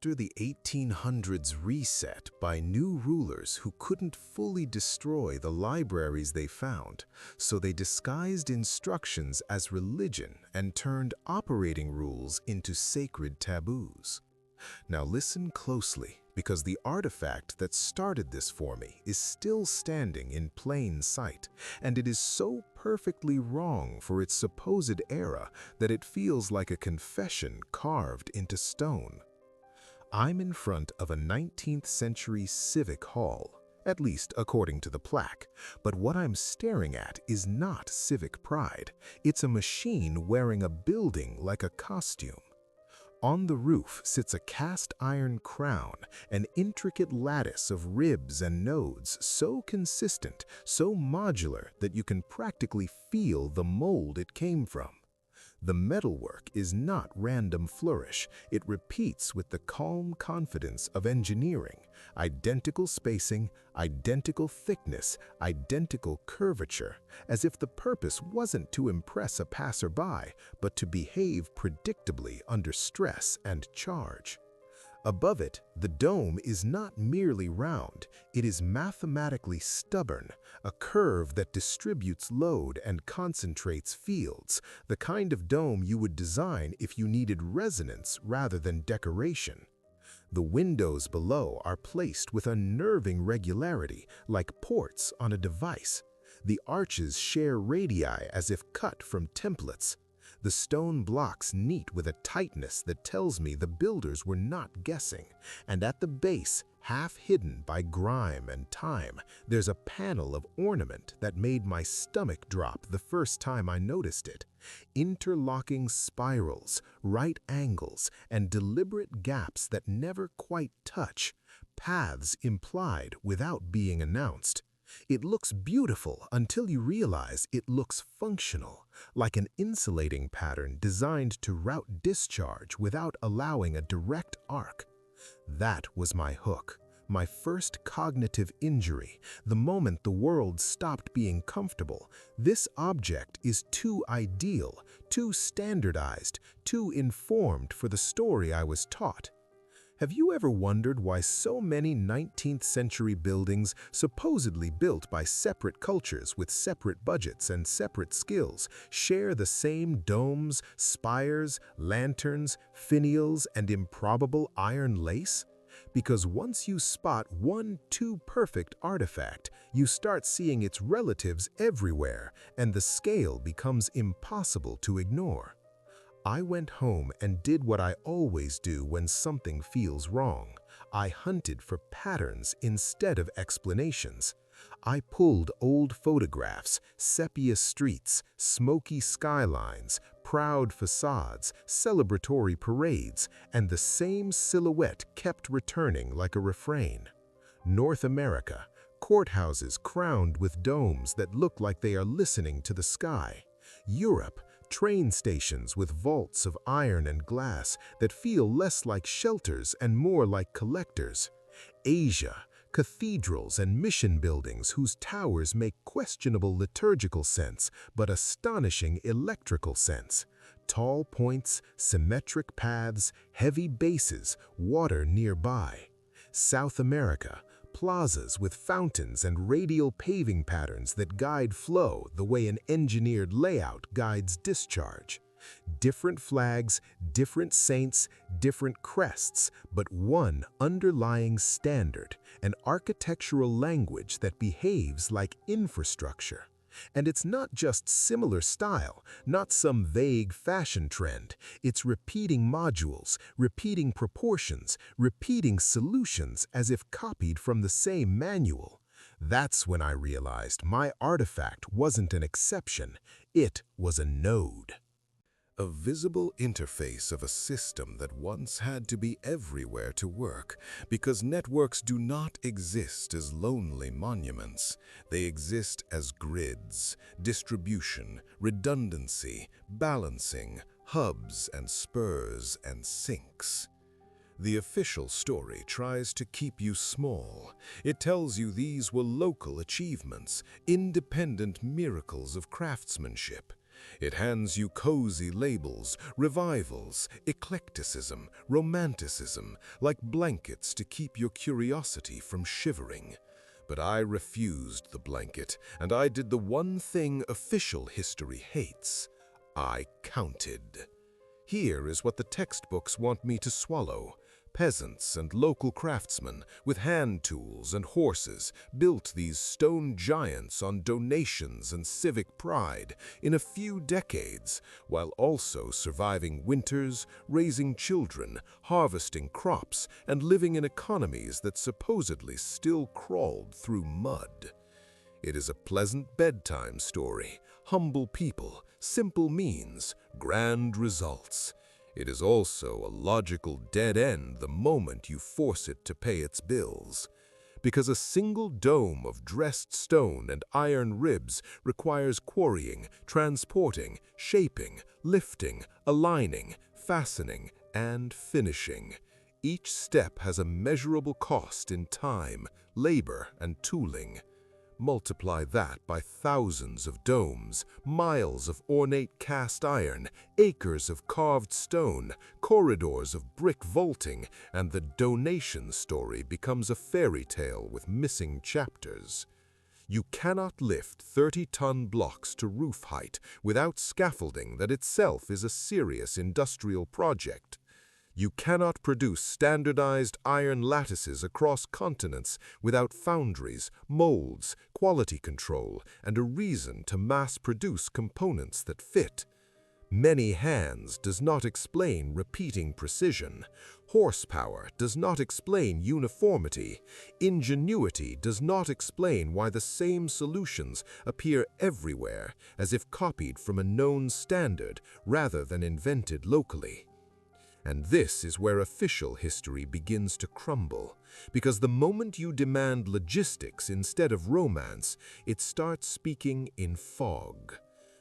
After the 1800s reset by new rulers who couldn't fully destroy the libraries they found, so they disguised instructions as religion and turned operating rules into sacred taboos. Now listen closely, because the artifact that started this for me is still standing in plain sight, and it is so perfectly wrong for its supposed era that it feels like a confession carved into stone. I'm in front of a 19th century civic hall, at least according to the plaque, but what I'm staring at is not civic pride. It's a machine wearing a building like a costume. On the roof sits a cast iron crown, an intricate lattice of ribs and nodes so consistent, so modular that you can practically feel the mold it came from. The metalwork is not random flourish. It repeats with the calm confidence of engineering. Identical spacing, identical thickness, identical curvature, as if the purpose wasn't to impress a passerby, but to behave predictably under stress and charge. Above it, the dome is not merely round, it is mathematically stubborn, a curve that distributes load and concentrates fields, the kind of dome you would design if you needed resonance rather than decoration. The windows below are placed with unnerving regularity, like ports on a device. The arches share radii as if cut from templates. The stone blocks neat with a tightness that tells me the builders were not guessing, and at the base, half hidden by grime and time, there's a panel of ornament that made my stomach drop the first time I noticed it. Interlocking spirals, right angles, and deliberate gaps that never quite touch, paths implied without being announced. It looks beautiful until you realize it looks functional, like an insulating pattern designed to route discharge without allowing a direct arc. That was my hook, my first cognitive injury, the moment the world stopped being comfortable. This object is too ideal, too standardized, too informed for the story I was taught. Have you ever wondered why so many 19th century buildings, supposedly built by separate cultures with separate budgets and separate skills, share the same domes, spires, lanterns, finials, and improbable iron lace? Because once you spot one too perfect artifact, you start seeing its relatives everywhere, and the scale becomes impossible to ignore. I went home and did what I always do when something feels wrong. I hunted for patterns instead of explanations. I pulled old photographs, sepia streets, smoky skylines, proud facades, celebratory parades, and the same silhouette kept returning like a refrain. North America, courthouses crowned with domes that look like they are listening to the sky. Europe, train stations with vaults of iron and glass that feel less like shelters and more like collectors. Asia, cathedrals and mission buildings whose towers make questionable liturgical sense but astonishing electrical sense. Tall points, symmetric paths, heavy bases, water nearby. South America, plazas with fountains and radial paving patterns that guide flow the way an engineered layout guides discharge. Different flags, different saints, different crests, but one underlying standard, an architectural language that behaves like infrastructure. And it's not just similar style, not some vague fashion trend. It's repeating modules, repeating proportions, repeating solutions as if copied from the same manual. That's when I realized my artifact wasn't an exception, it was a node. a visible interface of a system that once had to be everywhere to work, because networks do not exist as lonely monuments. They exist as grids, distribution, redundancy, balancing, hubs and spurs and sinks. The official story tries to keep you small. It tells you these were local achievements, independent miracles of craftsmanship. It hands you cozy labels, revivals, eclecticism, romanticism, like blankets to keep your curiosity from shivering. But I refused the blanket, and I did the one thing official history hates. I counted. Here is what the textbooks want me to swallow. Peasants and local craftsmen with hand tools and horses built these stone giants on donations and civic pride in a few decades, while also surviving winters, raising children, harvesting crops, and living in economies that supposedly still crawled through mud. It is a pleasant bedtime story, humble people, simple means, grand results. It is also a logical dead end the moment you force it to pay its bills. Because a single dome of dressed stone and iron ribs requires quarrying, transporting, shaping, lifting, aligning, fastening, and finishing. Each step has a measurable cost in time, labor, and tooling. Multiply that by thousands of domes, miles of ornate cast iron, acres of carved stone, corridors of brick vaulting, and the donation story becomes a fairy tale with missing chapters. You cannot lift 30-ton blocks to roof height without scaffolding that itself is a serious industrial project. You cannot produce standardized iron lattices across continents without foundries, molds, quality control, and a reason to mass-produce components that fit. Many hands does not explain repeating precision. Horsepower does not explain uniformity. Ingenuity does not explain why the same solutions appear everywhere, as if copied from a known standard rather than invented locally. And this is where official history begins to crumble, because the moment you demand logistics instead of romance, it starts speaking in fog.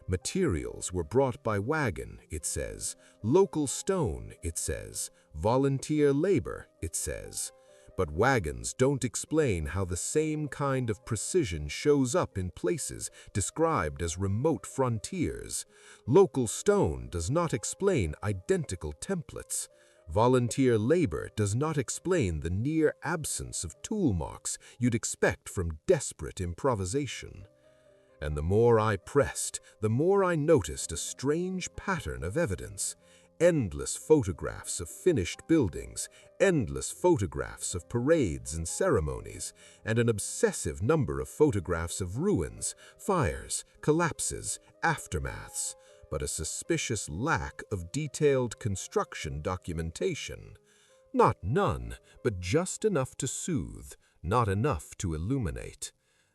Materials were brought by wagon, it says. Local stone, it says. Volunteer labor, it says. But wagons don't explain how the same kind of precision shows up in places described as remote frontiers. Local stone does not explain identical templates. Volunteer labor does not explain the near absence of tool marks you'd expect from desperate improvisation. And the more I pressed, the more I noticed a strange pattern of evidence. Endless photographs of finished buildings, endless photographs of parades and ceremonies, and an obsessive number of photographs of ruins, fires, collapses, aftermaths, but a suspicious lack of detailed construction documentation. Not none, but just enough to soothe, not enough to illuminate.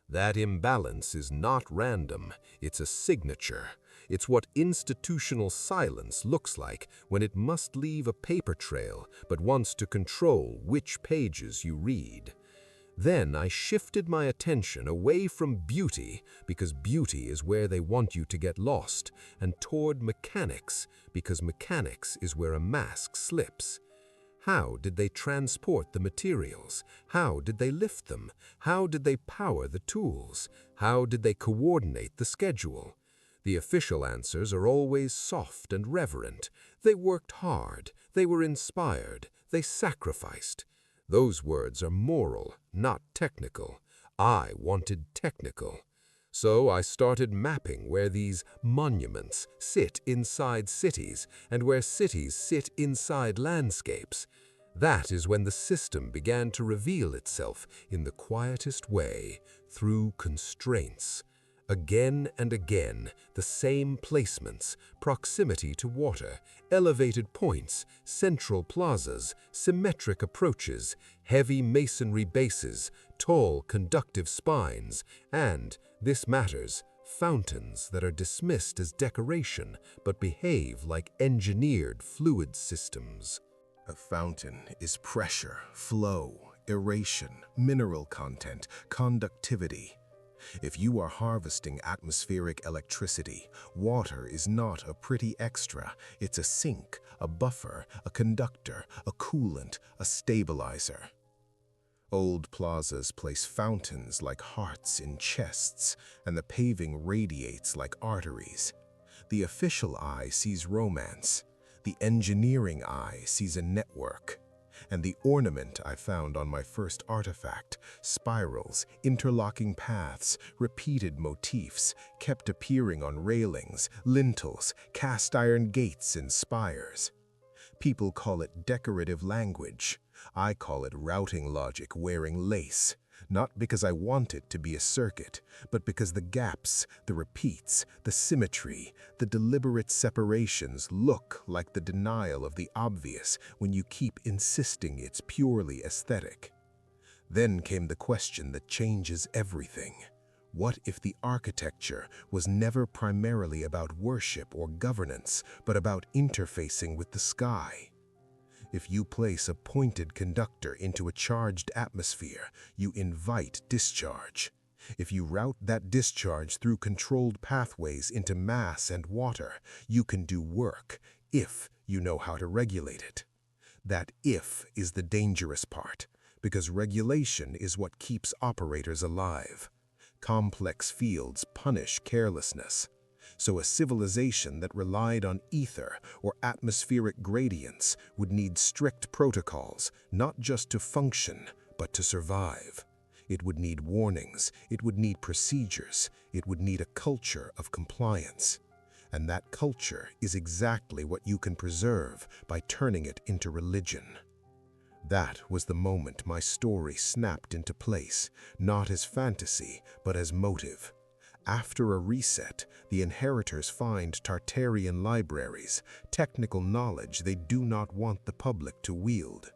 That imbalance is not random, it's a signature. It's what institutional silence looks like when it must leave a paper trail but wants to control which pages you read. Then I shifted my attention away from beauty, because beauty is where they want you to get lost, and toward mechanics, because mechanics is where a mask slips. How did they transport the materials? How did they lift them? How did they power the tools? How did they coordinate the schedule? The official answers are always soft and reverent. They worked hard, they were inspired, they sacrificed. Those words are moral, not technical. I wanted technical. So I started mapping where these monuments sit inside cities and where cities sit inside landscapes. That is when the system began to reveal itself in the quietest way, through constraints. Again and again, the same placements, proximity to water, elevated points, central plazas, symmetric approaches, heavy masonry bases, tall conductive spines, and, this matters, Fountains that are dismissed as decoration but behave like engineered fluid systems. A fountain is pressure, flow, aeration, mineral content, conductivity. If you are harvesting atmospheric electricity, water is not a pretty extra. It's a sink, a buffer, a conductor, a coolant, a stabilizer. Old plazas place fountains like hearts in chests, and the paving radiates like arteries. The official eye sees romance. The engineering eye sees a network. And the ornament I found on my first artifact, spirals, interlocking paths, repeated motifs, kept appearing on railings, lintels, cast iron gates and spires. People call it decorative language. I call it routing logic wearing lace, not because I want it to be a circuit, but because the gaps, the repeats, the symmetry, the deliberate separations look like the denial of the obvious when you keep insisting it's purely aesthetic. Then came the question that changes everything. What if the architecture was never primarily about worship or governance, but about interfacing with the sky? If you place a pointed conductor into a charged atmosphere, you invite discharge. If you route that discharge through controlled pathways into mass and water, you can do work, if you know how to regulate it. That if is the dangerous part, because regulation is what keeps operators alive. Complex fields punish carelessness. So a civilization that relied on ether or atmospheric gradients would need strict protocols, not just to function, but to survive. It would need warnings, it would need procedures, it would need a culture of compliance. And that culture is exactly what you can preserve by turning it into religion. That was the moment my story snapped into place, not as fantasy, but as motive. After a reset, the inheritors find Tartarian libraries, technical knowledge they do not want the public to wield.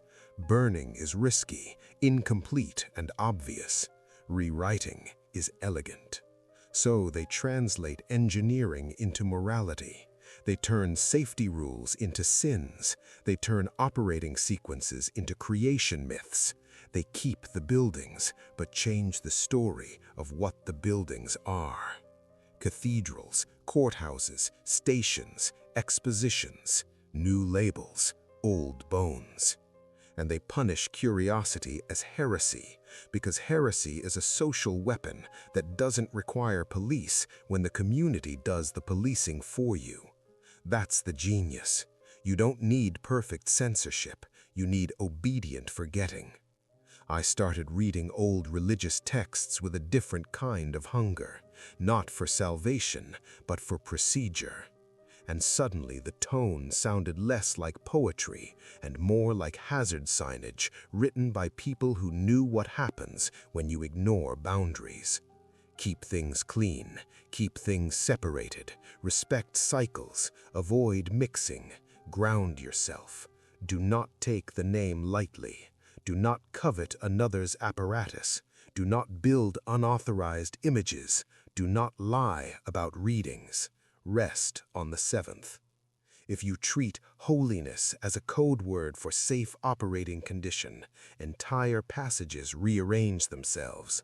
Burning is risky, incomplete, and obvious. Rewriting is elegant. So they translate engineering into morality. They turn safety rules into sins. They turn operating sequences into creation myths. They keep the buildings, but change the story of what the buildings are. Cathedrals, courthouses, stations, expositions, new labels, old bones. And they punish curiosity as heresy, because heresy is a social weapon that doesn't require police when the community does the policing for you. That's the genius. You don't need perfect censorship, you need obedient forgetting. I started reading old religious texts with a different kind of hunger, not for salvation, but for procedure. And suddenly the tone sounded less like poetry and more like hazard signage written by people who knew what happens when you ignore boundaries. Keep things clean, keep things separated, respect cycles, avoid mixing, ground yourself. Do not take the name lightly. Do not covet another's apparatus. Do not build unauthorized images. Do not lie about readings. Rest on the seventh. If you treat holiness as a code word for safe operating condition, entire passages rearrange themselves.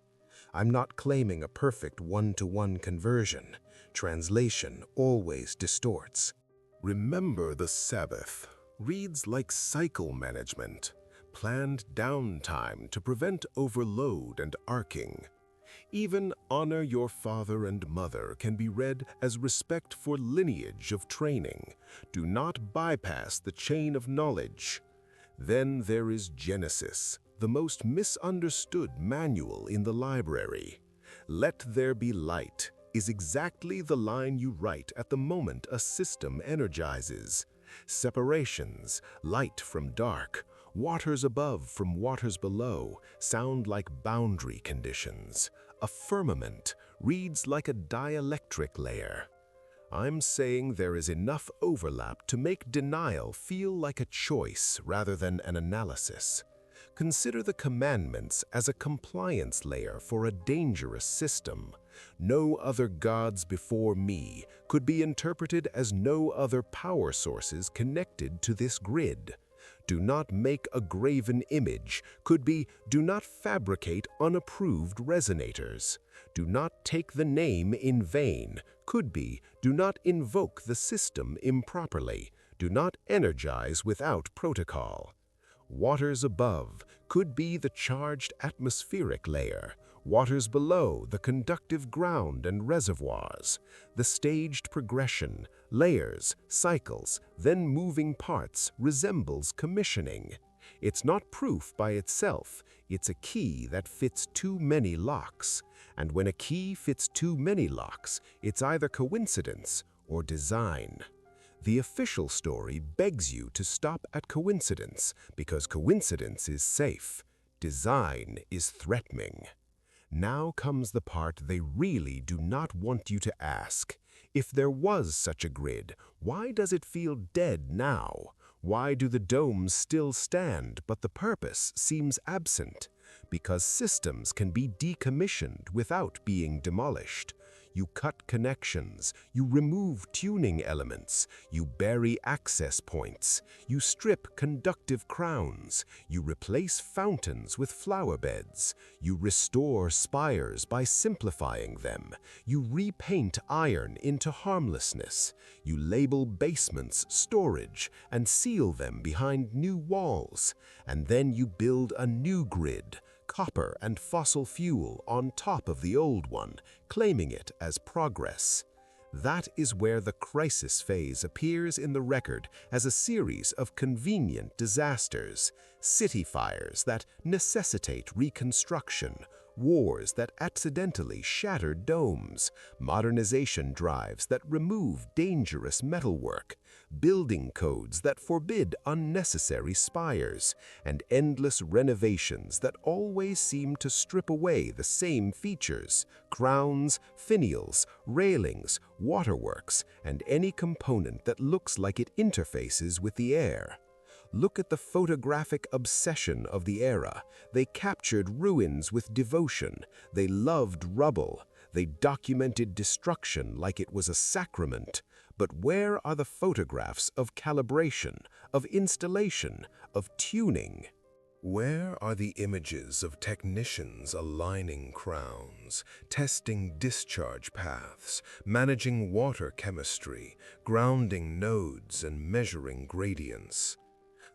I'm not claiming a perfect one-to-one conversion. Translation always distorts. Remember the Sabbath reads like cycle management. Planned downtime to prevent overload and arcing. Even honor your father and mother can be read as respect for lineage of training. Do not bypass the chain of knowledge. Then there is Genesis, the most misunderstood manual in the library. Let there be light is exactly the line you write at the moment a system energizes. Separations, light from dark, waters above from waters below sound like boundary conditions. A firmament reads like a dielectric layer. I'm saying there is enough overlap to make denial feel like a choice rather than an analysis. Consider the commandments as a compliance layer for a dangerous system. No other gods before me could be interpreted as no other power sources connected to this grid. Do not make a graven image could be do not fabricate unapproved resonators. Do not take the name in vain could be do not invoke the system improperly. Do not energize without protocol. Waters above could be the charged atmospheric layer, waters below the conductive ground and reservoirs, the staged progression, layers, cycles, then moving parts resembles commissioning. It's not proof by itself, it's a key that fits too many locks. And when a key fits too many locks, it's either coincidence or design. The official story begs you to stop at coincidence because coincidence is safe. Design is threatening. Now comes the part they really do not want you to ask. If there was such a grid, why does it feel dead now? Why do the domes still stand, but the purpose seems absent? Because systems can be decommissioned without being demolished. You cut connections, you remove tuning elements, you bury access points, you strip conductive crowns, you replace fountains with flower beds, you restore spires by simplifying them, you repaint iron into harmlessness, you label basements storage and seal them behind new walls, and then you build a new grid, copper and fossil fuel on top of the old one, claiming it as progress. That is where the crisis phase appears in the record as a series of convenient disasters, city fires that necessitate reconstruction, wars that accidentally shatter domes, modernization drives that remove dangerous metalwork, building codes that forbid unnecessary spires, and endless renovations that always seem to strip away the same features, crowns, finials, railings, waterworks, and any component that looks like it interfaces with the air. Look at the photographic obsession of the era. They captured ruins with devotion. They loved rubble. They documented destruction like it was a sacrament. But where are the photographs of calibration, of installation, of tuning? Where are the images of technicians aligning crowns, testing discharge paths, managing water chemistry, grounding nodes, and measuring gradients?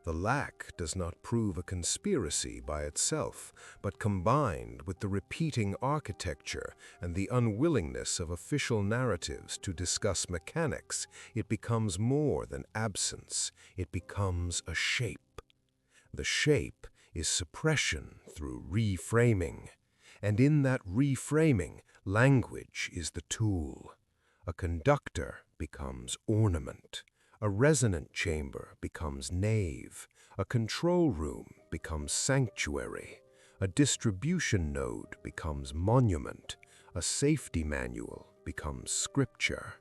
The lack does not prove a conspiracy by itself, but combined with the repeating architecture and the unwillingness of official narratives to discuss mechanics, it becomes more than absence. It becomes a shape. The shape is suppression through reframing. And in that reframing, language is the tool. A conductor becomes ornament. A resonant chamber becomes nave, a control room becomes sanctuary, a distribution node becomes monument, a safety manual becomes scripture.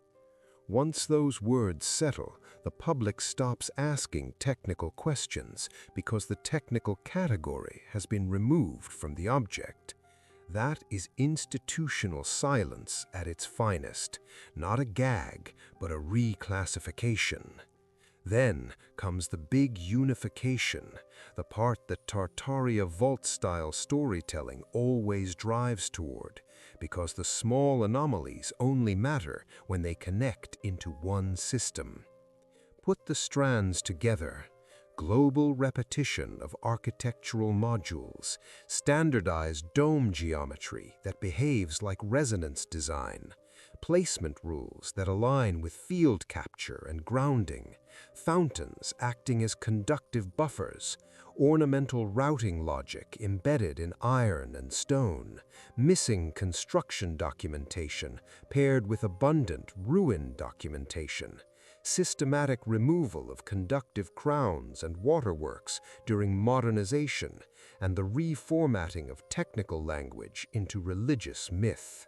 Once those words settle, the public stops asking technical questions because the technical category has been removed from the object. That is institutional silence at its finest, not a gag, but a reclassification. Then comes the big unification, the part that Tartaria vault-style storytelling always drives toward, because the small anomalies only matter when they connect into one system. Put the strands together. Global repetition of architectural modules, standardized dome geometry that behaves like resonance design, placement rules that align with field capture and grounding, fountains acting as conductive buffers, ornamental routing logic embedded in iron and stone, missing construction documentation paired with abundant ruin documentation, systematic removal of conductive crowns and waterworks during modernization, and the reformatting of technical language into religious myth.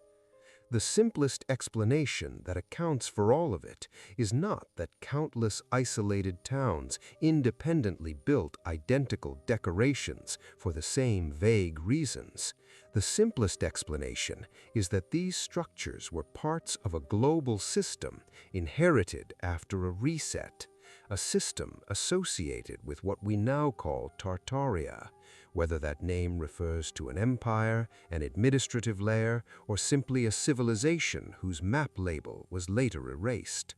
The simplest explanation that accounts for all of it is not that countless isolated towns independently built identical decorations for the same vague reasons. The simplest explanation is that these structures were parts of a global system inherited after a reset, a system associated with what we now call Tartaria, whether that name refers to an empire, an administrative layer, or simply a civilization whose map label was later erased.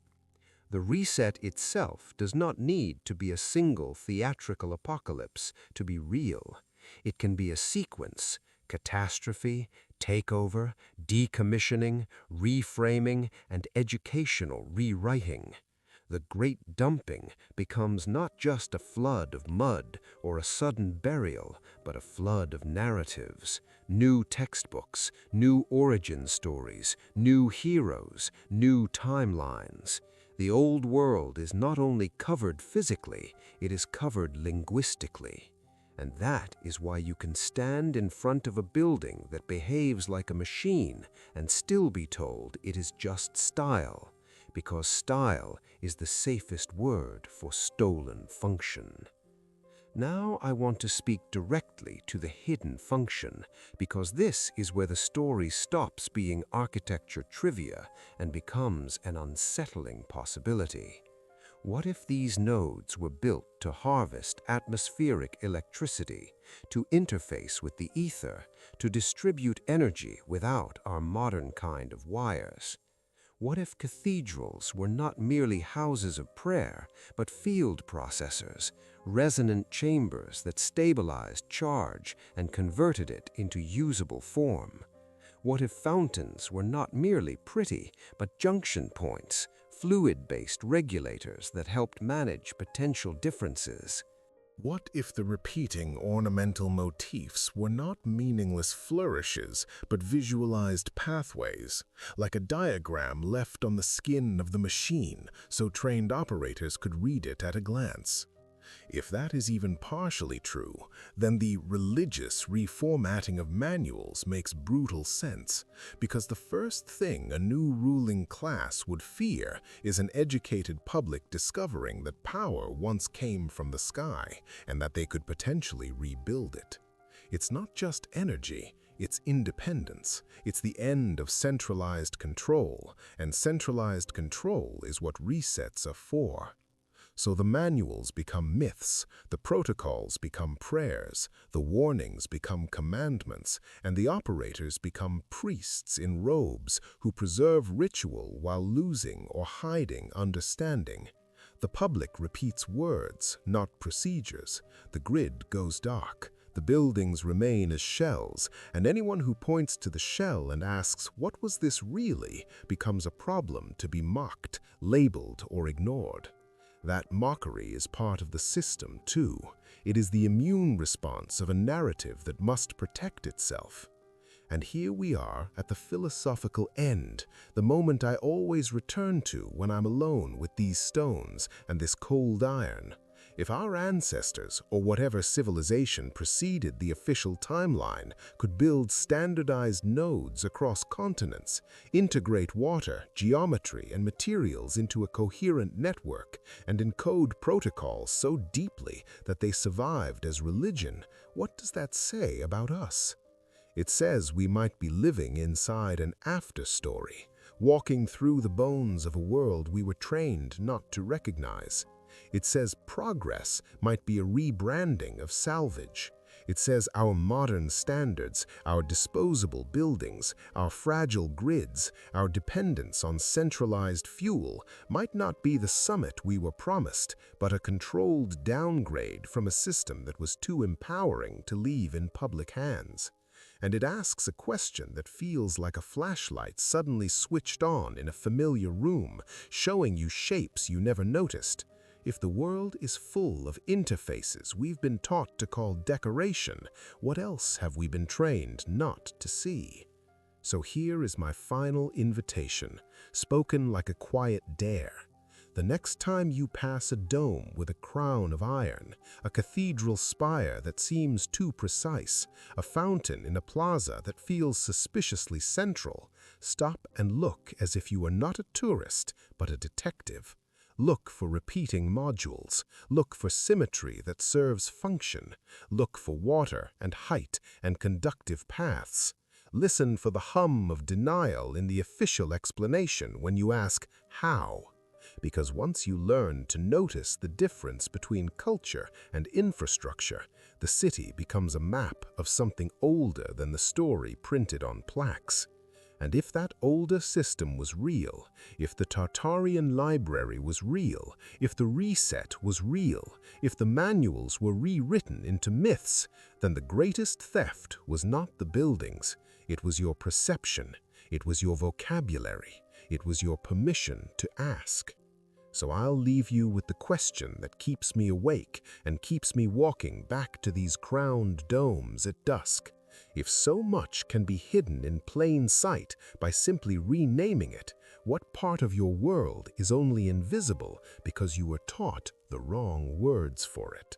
The reset itself does not need to be a single theatrical apocalypse to be real. It can be a sequence: catastrophe, takeover, decommissioning, reframing, and educational rewriting. The Great Dumping becomes not just a flood of mud or a sudden burial, but a flood of narratives, new textbooks, new origin stories, new heroes, new timelines. The old world is not only covered physically, it is covered linguistically. And that is why you can stand in front of a building that behaves like a machine and still be told it is just style, because style is the safest word for stolen function. Now I want to speak directly to the hidden function, because this is where the story stops being architecture trivia and becomes an unsettling possibility. What if these nodes were built to harvest atmospheric electricity, to interface with the ether, to distribute energy without our modern kind of wires? What if cathedrals were not merely houses of prayer, but field processors, resonant chambers that stabilized charge and converted it into usable form? What if fountains were not merely pretty, but junction points, fluid-based regulators that helped manage potential differences? What if the repeating ornamental motifs were not meaningless flourishes, but visualized pathways, like a diagram left on the skin of the machine so trained operators could read it at a glance? If that is even partially true, then the religious reformatting of manuals makes brutal sense, because the first thing a new ruling class would fear is an educated public discovering that power once came from the sky and that they could potentially rebuild it. It's not just energy, it's independence. It's the end of centralized control, and centralized control is what resets are for. So the manuals become myths, the protocols become prayers, the warnings become commandments, and the operators become priests in robes who preserve ritual while losing or hiding understanding. The public repeats words, not procedures. The grid goes dark. The buildings remain as shells, and anyone who points to the shell and asks, "What was this really?" becomes a problem to be mocked, labeled, or ignored. That mockery is part of the system, too. It is the immune response of a narrative that must protect itself. And here we are at the philosophical end, the moment I always return to when I'm alone with these stones and this cold iron. If our ancestors, or whatever civilization preceded the official timeline, could build standardized nodes across continents, integrate water, geometry, and materials into a coherent network, and encode protocols so deeply that they survived as religion, what does that say about us? It says we might be living inside an after-story, walking through the bones of a world we were trained not to recognize. It says progress might be a rebranding of salvage. It says our modern standards, our disposable buildings, our fragile grids, our dependence on centralized fuel might not be the summit we were promised, but a controlled downgrade from a system that was too empowering to leave in public hands. And it asks a question that feels like a flashlight suddenly switched on in a familiar room, showing you shapes you never noticed. If the world is full of interfaces we've been taught to call decoration, what else have we been trained not to see? So here is my final invitation, spoken like a quiet dare. The next time you pass a dome with a crown of iron, a cathedral spire that seems too precise, a fountain in a plaza that feels suspiciously central, stop and look as if you are not a tourist, but a detective. Look for repeating modules. Look for symmetry that serves function. Look for water and height and conductive paths. Listen for the hum of denial in the official explanation when you ask, how? Because once you learn to notice the difference between culture and infrastructure, the city becomes a map of something older than the story printed on plaques. And if that older system was real, if the Tartarian library was real, if the reset was real, if the manuals were rewritten into myths, then the greatest theft was not the buildings. It was your perception. It was your vocabulary. It was your permission to ask. So I'll leave you with the question that keeps me awake and keeps me walking back to these crowned domes at dusk. If so much can be hidden in plain sight by simply renaming it, what part of your world is only invisible because you were taught the wrong words for it?